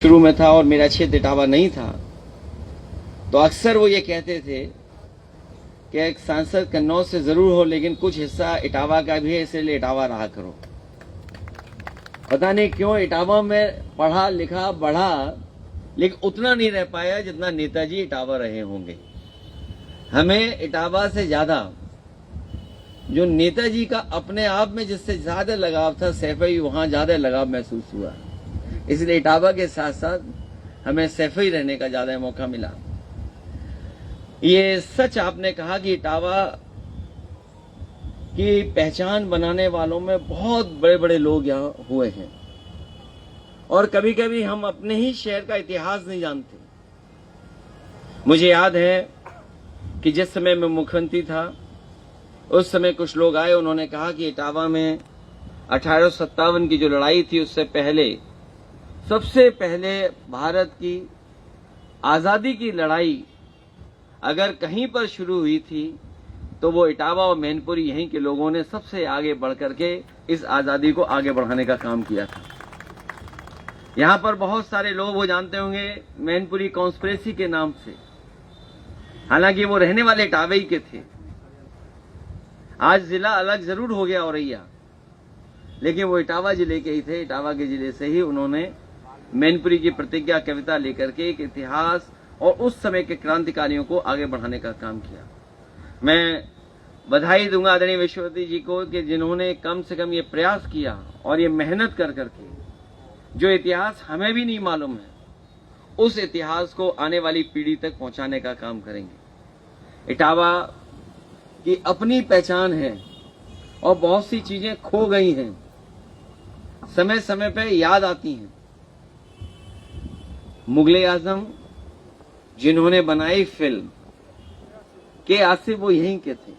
शुरू में था और मेरा क्षेत्र इटावा नहीं था, तो अक्सर वो ये कहते थे कि एक सांसद कन्नौज से जरूर हो लेकिन कुछ हिस्सा इटावा का भी है, इसलिए इटावा रहा करो। पता नहीं क्यों इटावा में पढ़ा लिखा बढ़ा, लेकिन उतना नहीं रह पाया जितना नेताजी इटावा रहे होंगे। हमें इटावा से ज्यादा जो नेताजी का अपने आप में जिससे ज्यादा लगाव था, सैफई, वहां ज्यादा लगाव महसूस हुआ। इसलिए इटावा के साथ साथ हमें सैफई रहने का ज्यादा मौका मिला। ये सच आपने कहा कि इटावा की पहचान बनाने वालों में बहुत बड़े बड़े लोग यहाँ हुए हैं, और कभी कभी हम अपने ही शहर का इतिहास नहीं जानते। मुझे याद है कि जिस समय मैं मुख्यमंत्री था, उस समय कुछ लोग आए, उन्होंने कहा कि इटावा में 1857 की जो लड़ाई थी, उससे पहले सबसे पहले भारत की आजादी की लड़ाई अगर कहीं पर शुरू हुई थी तो वो इटावा और मैनपुरी यहीं के लोगों ने सबसे आगे बढ़ करके इस आजादी को आगे बढ़ाने का काम किया था। यहां पर बहुत सारे लोग वो जानते होंगे मैनपुरी कॉन्स्पिरेसी के नाम से, हालांकि वो रहने वाले इटावे ही के थे। आज जिला अलग जरूर हो गया औरैया, लेकिन वो इटावा जिले के ही थे। इटावा के जिले से ही उन्होंने मैनपुरी की प्रतिज्ञा कविता लेकर के एक इतिहास और उस समय के क्रांतिकारियों को आगे बढ़ाने का काम किया। मैं बधाई दूंगा आदरणीय विश्वपति जी को कि जिन्होंने कम से कम ये प्रयास किया और ये मेहनत कर करके जो इतिहास हमें भी नहीं मालूम है, उस इतिहास को आने वाली पीढ़ी तक पहुंचाने का काम करेंगे। इटावा की अपनी पहचान है और बहुत सी चीजें खो गई हैं, समय समय पे याद आती हैं। मुगले आजम जिन्होंने बनाई फिल्म के आसिफ, वो यहीं के थे।